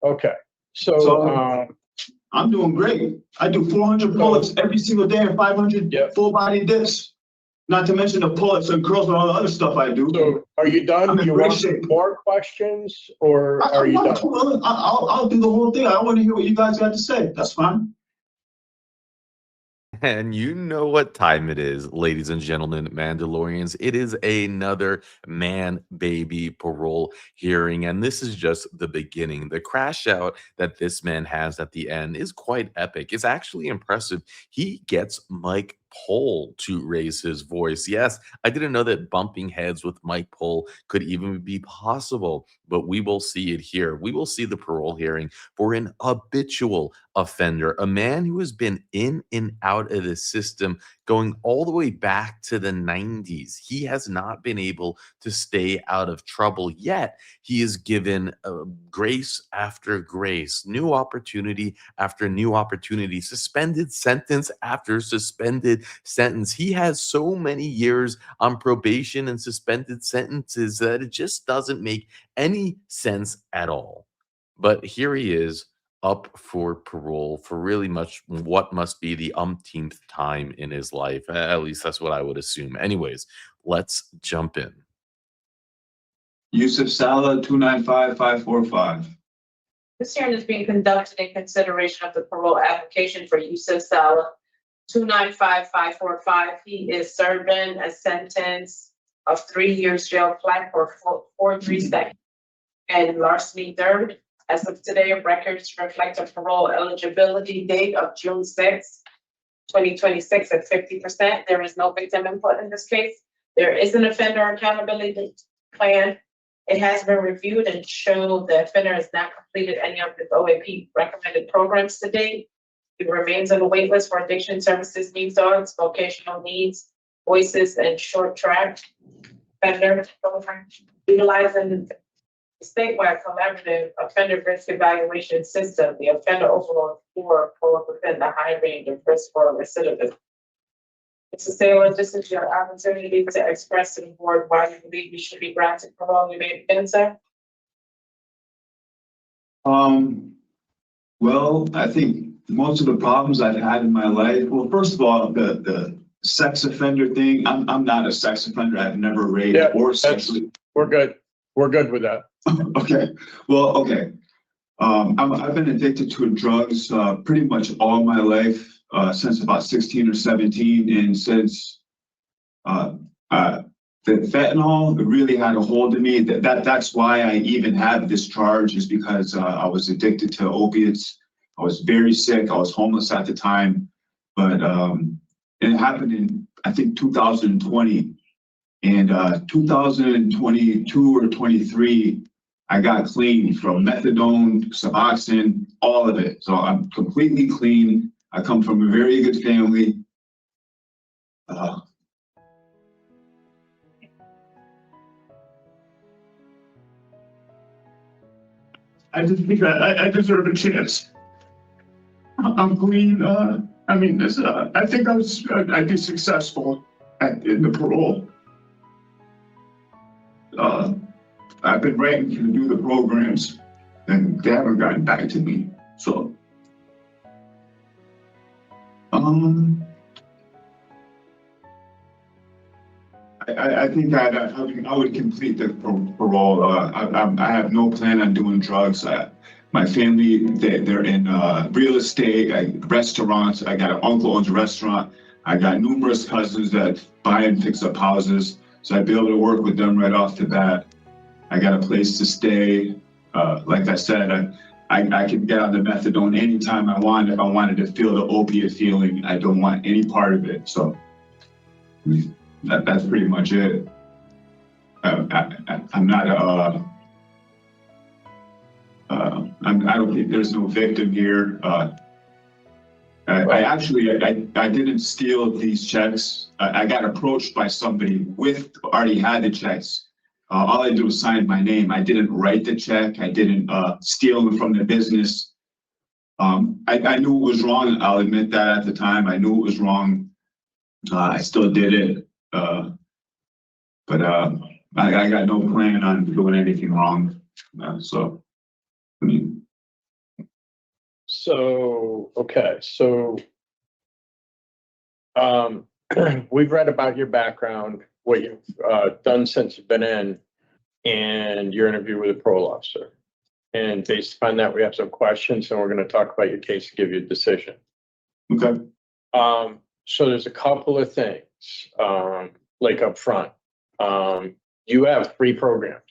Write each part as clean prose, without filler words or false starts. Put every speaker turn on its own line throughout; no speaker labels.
Okay.
So I'm doing great. I do 400 pull-ups every single day and 500 full body dips. Not to mention the pull-ups and curls and all the other stuff I do.
So are you done? Do you want more questions, or are you done?
I'll do the whole thing. I want to hear what you guys got to say. That's fine.
And you know what time it is, ladies and gentlemen, Mandalorians. It is another Manbaby parole hearing, and this is just the beginning. The crash out that this man has at the end is quite epic. It's actually impressive. He gets Mike Pohl to raise his voice. Yes, I didn't know that bumping heads with Mike Pohl could even be possible, but we will see it here. We will see the parole hearing for an habitual offender, a man who has been in and out of the system going all the way back to the 90s. He has not been able to stay out of trouble yet. He is given grace after grace, new opportunity after new opportunity, suspended sentence after suspended sentence. He has so many years on probation and suspended sentences that it just doesn't make any sense at all. But here he is, up for parole for really much what must be the umpteenth time in his life. At least that's what I would assume. Anyways, let's jump in.
Yusuf Salah, 295545.
This hearing is being conducted in consideration of the parole application for Yusuf Salah, 295545. He is serving a sentence of 3 years jail flat for forgery, second, and larceny, third. As of today, records reflect a parole eligibility date of June 6, 2026 at 50%. There is no victim input in this case. There is an offender accountability plan. It has been reviewed and showed the offender has not completed any of his OAP recommended programs to date. He remains on the wait list for addiction services, needs dogs, vocational needs, voices, and short track offender program, utilizing the statewide collaborative offender risk evaluation system. The offender overall score falls within the high range of risk for recidivism. Mr. Saylor, this is your opportunity to express to the board why you believe you should be granted parole. You may begin, sir.
Well, I think most of the problems I've had in my life, well, first of all, the sex offender thing, I'm not a sex offender. I've never raped or sexually.
We're good. We're good with that.
Okay. Well, okay. I've been addicted to drugs pretty much all my life, since about 16 or 17. And since the fentanyl really had a hold of me, that's why I even have this charge, is because I was addicted to opiates. I was very sick. I was homeless at the time. But it happened in, I think, 2020. And 2022 or 23, I got clean from methadone, Suboxone, all of it. So I'm completely clean. I come from a very good family. I just think I deserve a chance. I'm clean. I mean, this. I think I'd be successful in the parole. I've been waiting to do the programs, and they haven't gotten back to me. So, I think I would complete the parole. I have no plan on doing drugs. My family, they're in real estate, restaurants. I got an uncle owns a restaurant. I got numerous cousins that buy and fix up houses. So I'd be able to work with them right off the bat. I got a place to stay. Like I said, I can get on the methadone anytime I want. If I wanted to feel the opiate feeling, I don't want any part of it. So that's pretty much it. I'm not I don't think there's no victim here. I didn't steal these checks. I got approached by somebody already had the checks. All I did was sign my name. I didn't write the check. I didn't steal them from the business. I knew it was wrong. I'll admit that at the time. I knew it was wrong. I still did it. But I got no plan on doing anything wrong. So, I mean,
So, okay, so we've read about your background, what you've done since you've been in, and your interview with a parole officer. And based upon that, we have some questions, and we're going to talk about your case and give you a decision.
Okay.
So there's a couple of things, like up front. You have 3 programs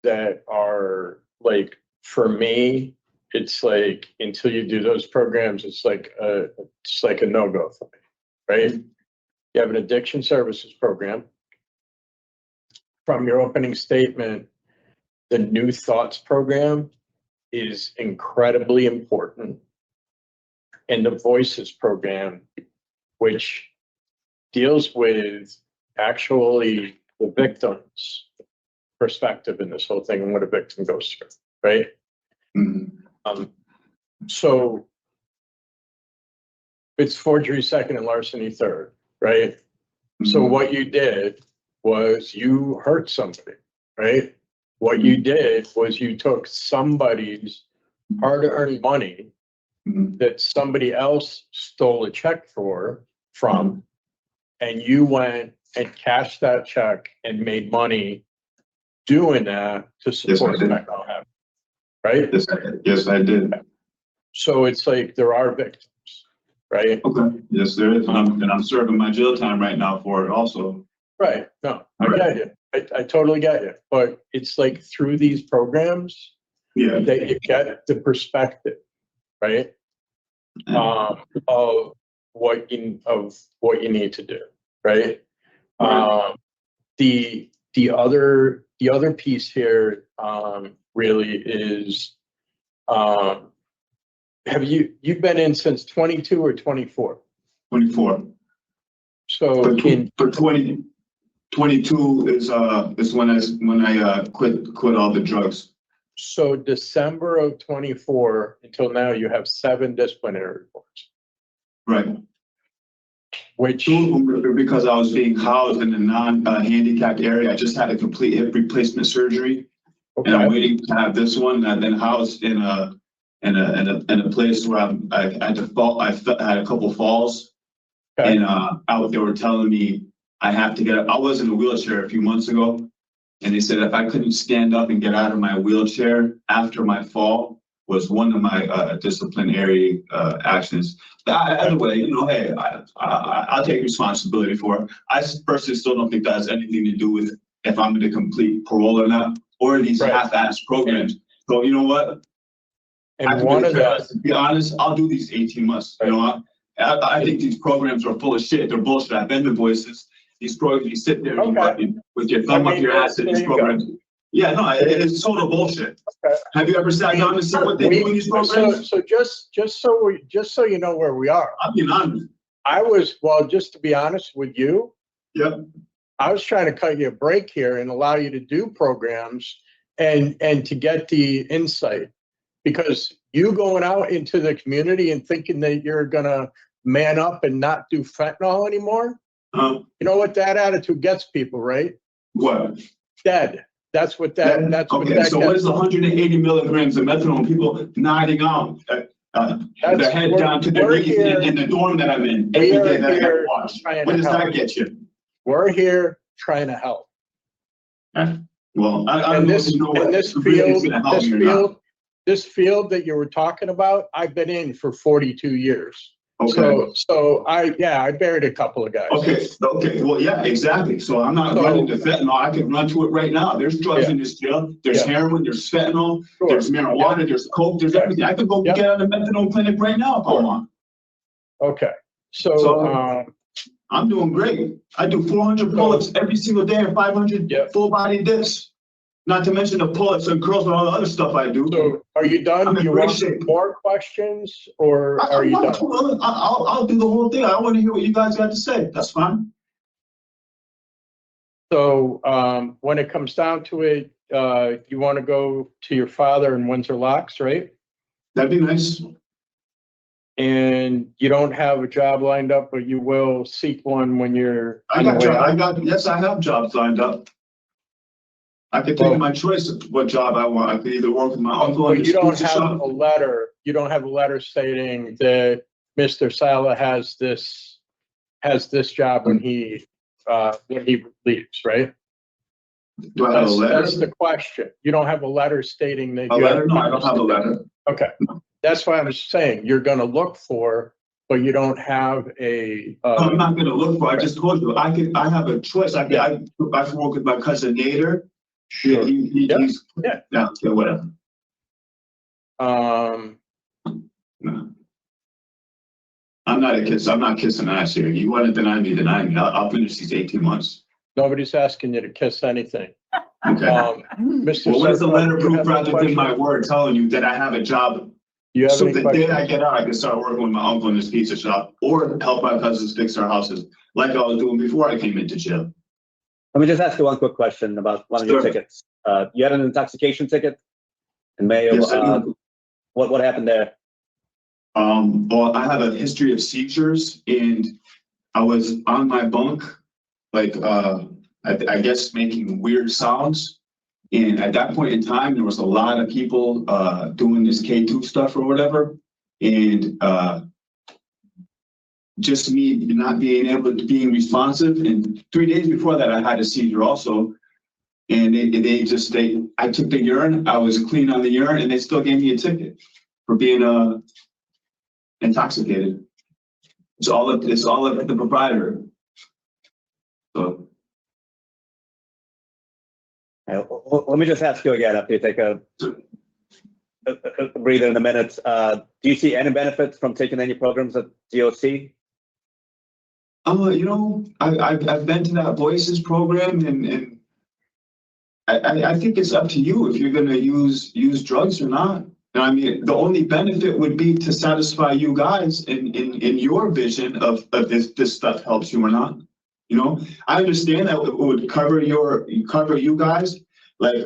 that are like, for me, it's like until you do those programs, it's like a no-go for me, right? You have an addiction services program. From your opening statement, the New Thoughts program is incredibly important. And the Voices program, which deals with actually the victim's perspective in this whole thing and what a victim goes through, right?
Mhm.
So it's forgery second and larceny third, right? So
Mhm.
what you did was you hurt somebody, right? What you did was you took somebody's hard-earned money
Mhm.
that somebody else stole a check from, and you went and cashed that check and made money doing that to support
Yes, I did.
that habit, right?
Yes, I did.
So it's like there are victims, right?
Okay. Yes, there is. And I'm serving my jail time right now for it also.
Right. No, I
Right.
get you. I totally get you. But it's like through these programs
Yeah.
that you get the perspective, right? Of what you need to do, right?
Right.
The other piece here really is you've been in since 22 or 24?
24.
So
But 22 is when I quit all the drugs.
So December of 24 until now, you have 7 disciplinary reports,
Right.
which,
2 of them were because I was being housed in a non-handicapped area. I just had a complete hip replacement surgery, and I'm
okay,
waiting to have this one. I've been housed in a place where I had to fall. I had a couple falls,
okay,
and they were telling me I have to get up. I was in a wheelchair a few months ago, and they said if I couldn't stand up and get out of my wheelchair after my fall was one of my disciplinary actions. Either way, hey, I'll take responsibility for it. I personally still don't think that has anything to do with if I'm going to complete parole or not, or these
Right.
half-assed programs. So you know what?
and one of them,
To be honest, I'll do these 18 months.
Right.
You know, I think these programs are full of shit. They're bullshit. I've been to Voices. These programs, you sit there
Okay.
with your thumb
I
up
mean,
your ass at
there
these
you go.
programs. Yeah, no, it's total bullshit.
Okay.
Have you ever sat down and seen what they do in these programs?
So just so you know where we are,
I'll be honest.
just to be honest with you,
Yep.
I was trying to cut you a break here and allow you to do programs and to get the insight, because you going out into the community and thinking that you're gonna man up and not do fentanyl anymore, you know what that attitude gets people, right?
What?
Dead. That's what that
Okay, so what
gets.
is 180 milligrams of methadone? People nodding out, their head down to their knees in the dorm that I'm in every day that I have to watch. What does that get you?
We're here trying to help.
Well, I don't
And
know
this
if you know what
this
really is gonna help me or not.
field that you were talking about, I've been in for 42 years.
Okay.
So I buried a couple of guys.
Okay, well, yeah, exactly. So I'm not running to fentanyl. I can run to it right now. There's drugs in this jail. There's heroin, there's fentanyl, there's marijuana, there's coke, there's everything. I could go get out of the methadone clinic right now if I want.
Okay. So
I'm doing great. I do 400 pull-ups every single day and 500 full body dips. Not to mention the pull-ups and curls and all the other stuff I do.
So are you done? Do you want more questions, or are you done?
I'll do the whole thing. I want to hear what you guys got to say. That's fine.
So when it comes down to it, you want to go to your father in Windsor Locks, right?
That'd be nice.
And you don't have a job lined up, but you will seek one when you're.
Yes, I have jobs lined up. I could take my choice of what job I want. I could either work with my uncle
But
in the
you don't
pizza
have
shop.
a letter, you don't have a letter stating that Mr. Sala has this job when he leaves, right?
Do I have a letter?
That's the question. You don't have a letter stating that
A
you have.
letter? No, I don't have a letter.
Okay, that's why I was saying you're gonna look for, but you don't have a.
I'm not gonna look for, I just told you, I have a choice. I can work with my cousin Nader.
Sure.
He's,
Yeah.
yeah, whatever. No. I'm not kissing ass here. You want to deny me, deny me. I'll finish these 18 months.
Nobody's asking you to kiss anything.
Okay.
Mr.
Well, what is the
Serpa,
letter
do you
proof
have a
rather than
question?
my word telling you that I have a job?
Do you have
So
any
the day I
questions?
get out, I can start working with my uncle in his pizza shop or help my cousins fix their houses like I was doing before I came into jail.
Let me just ask you one quick question about one of your
Sure.
tickets. You had an intoxication ticket in May of,
Yes, I do.
what happened there?
Well, I have a history of seizures and I was on my bunk, like, I guess making weird sounds. And at that point in time, there was a lot of people, doing this K2 stuff or whatever. And, just me not being able to being responsive. And 3 days before that, I had a seizure also. And I took the urine, I was clean on the urine and they still gave me a ticket for being, intoxicated. It's all of the proprietor. So.
Let me just ask you again after you take a breather in a minute. Do you see any benefits from taking any programs at DOC?
You know, I've been to that Voices program and I think it's up to you if you're gonna use drugs or not. And I mean, the only benefit would be to satisfy you guys in your vision of this stuff helps you or not. You know, I understand that it would cover you guys. Like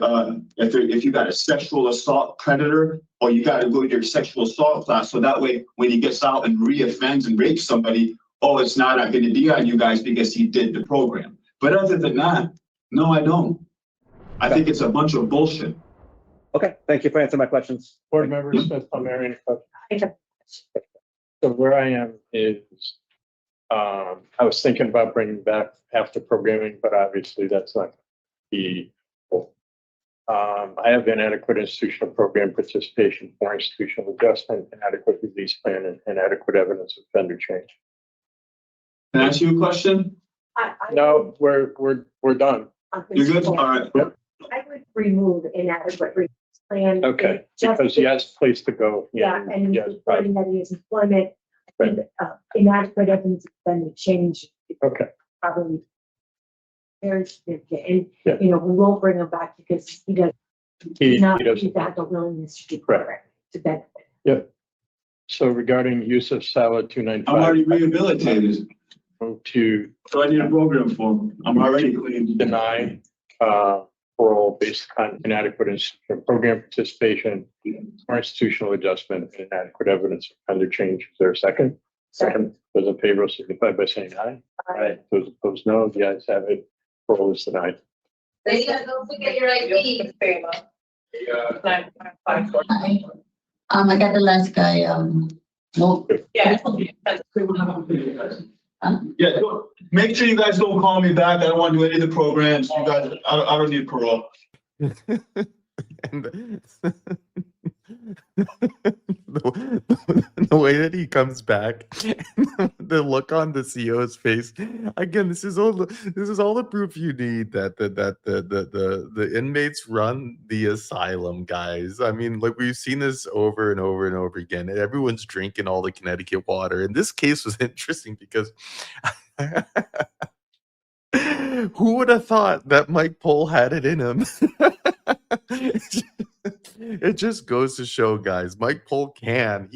if you got a sexual assault predator or you got to go to your sexual assault class. So that way, when he gets out and reoffends and rapes somebody, oh, it's not going to be on you guys because he did the program. But other than that, no, I don't. I think it's a bunch of bullshit.
Okay, thank you for answering my questions.
Board member Smith, Palmieri, any questions? So where I am is, I was thinking about bringing back after programming, but obviously that's not the. I have inadequate institutional program participation for institutional adjustment, inadequate release plan, and inadequate evidence of offender change.
Can I ask you a question?
No, we're done.
You're good? All right.
Yep.
I would remove inadequate release plan.
Okay,
Just
because he has a place to go.
Yeah, and
yes, right.
reporting that he has employment, and inadequate evidence of offender change.
Okay.
Probably very significant, and,
Yeah.
you know, we won't bring him back because he does
He
not
doesn't.
have the willingness to do
Correct.
program to benefit.
Yep. So regarding use of salad 295.
I'm already rehabilitated.
To
So I need a program for him. I'm already clean.
deny parole based on inadequate institutional program participation or institutional adjustment and inadequate evidence of offender change. Is there a second? Second. Those in favor signify by saying aye. Aye. Those opposed, no. The ayes have it. Parole is denied.
Leila, don't forget your ID. I got the last guy, no.
Yeah.
Yeah, make sure you guys don't call me back. I don't want to do any of the programs. You guys, I don't need parole.
And the way that he comes back, the look on the CEO's face. Again, this is all the proof you need that the inmates run the asylum, guys. I mean, like we've seen this over and over and over again. Everyone's drinking all the Connecticut water. And this case was interesting because who would have thought that Mike Pohl had it in him? It just goes to show, guys, Mike Pohl can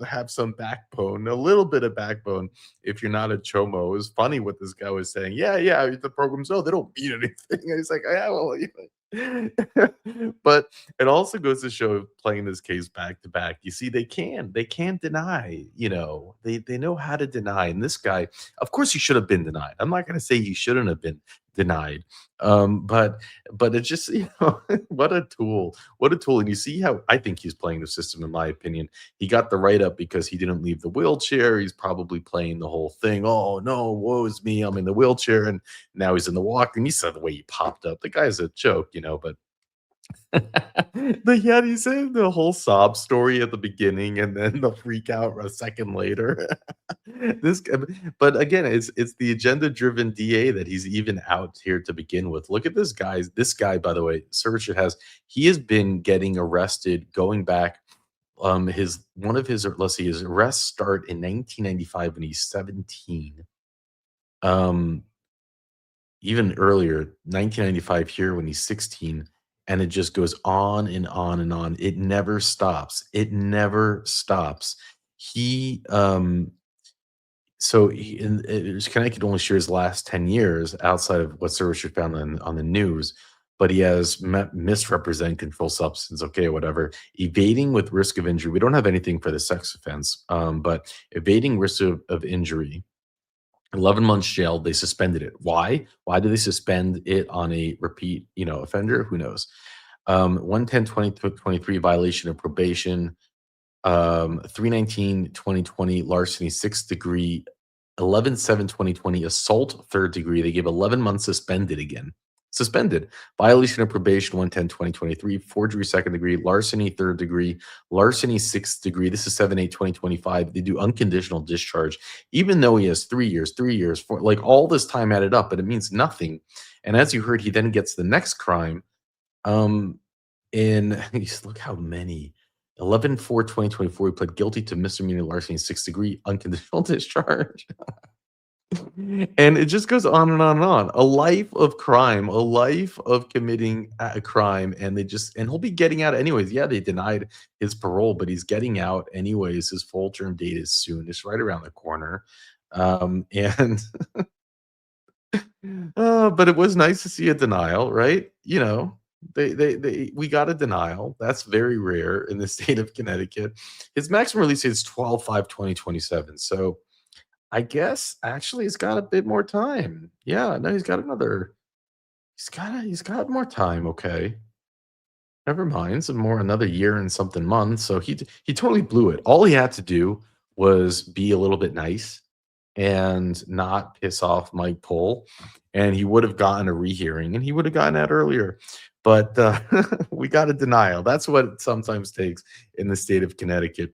have some backbone, a little bit of backbone if you're not a chomo. It was funny what this guy was saying. Yeah, the programs, they don't mean anything. And he's like, yeah, well, but it also goes to show, playing this case back to back, you see, they can't deny, they know how to deny. And this guy, of course, he should have been denied. I'm not going to say he shouldn't have been denied. But it just, what a tool. What a tool. And you see how I think he's playing the system, in my opinion. He got the write-up because he didn't leave the wheelchair. He's probably playing the whole thing. Oh no, woe is me. I'm in the wheelchair, and now he's in the walk. And you saw the way he popped up. The guy's a joke, but yeah, he said the whole sob story at the beginning and then the freak out a second later. This guy, but again, it's the agenda-driven DA that he's even out here to begin with. Look at this guy. This guy, by the way, Sir Richard he has been getting arrested going back. His let's see, his arrests start in 1995 when he's 17. Even earlier, 1995 here when he's 16, and it just goes on and on and on. It never stops. It never stops. He so Connecticut only shares the last 10 years outside of what Sir Richard found on the news, but he has misrepresented controlled substance, okay, whatever. Evading with risk of injury. We don't have anything for the sex offense, but evading risk of injury. 11 months jail. They suspended it. Why? Why did they suspend it on a repeat, offender? Who knows? 110/2023 violation of probation. 319/2020 larceny 6th degree. 11/7/2020 assault 3rd degree. They gave 11 months suspended again. Suspended. Violation of probation 110/2023, forgery 2nd degree, larceny 3rd degree, larceny 6th degree. This is 7/8/2025. They do unconditional discharge, even though he has 3 years, 4, like all this time added up, but it means nothing. And as you heard, he then gets the next crime. Look how many. 11/4/2024, he pled guilty to misdemeanor larceny 6th degree, unconditional discharge. And it just goes on and on and on. A life of crime, a life of committing a crime, and he'll be getting out anyways. Yeah, they denied his parole, but he's getting out anyways. His full term date is soon. It's right around the corner. And but it was nice to see a denial, right? We got a denial. That's very rare in the state of Connecticut. His maximum release date is 12/5/2027. So I guess actually he's got a bit more time. Yeah, no, he's got more time. Okay. Never mind. Another year and something months. So he totally blew it. All he had to do was be a little bit nice and not piss off Mike Pohl, and he would have gotten a rehearing and he would have gotten out earlier. But we got a denial. That's what it sometimes takes in the state of Connecticut.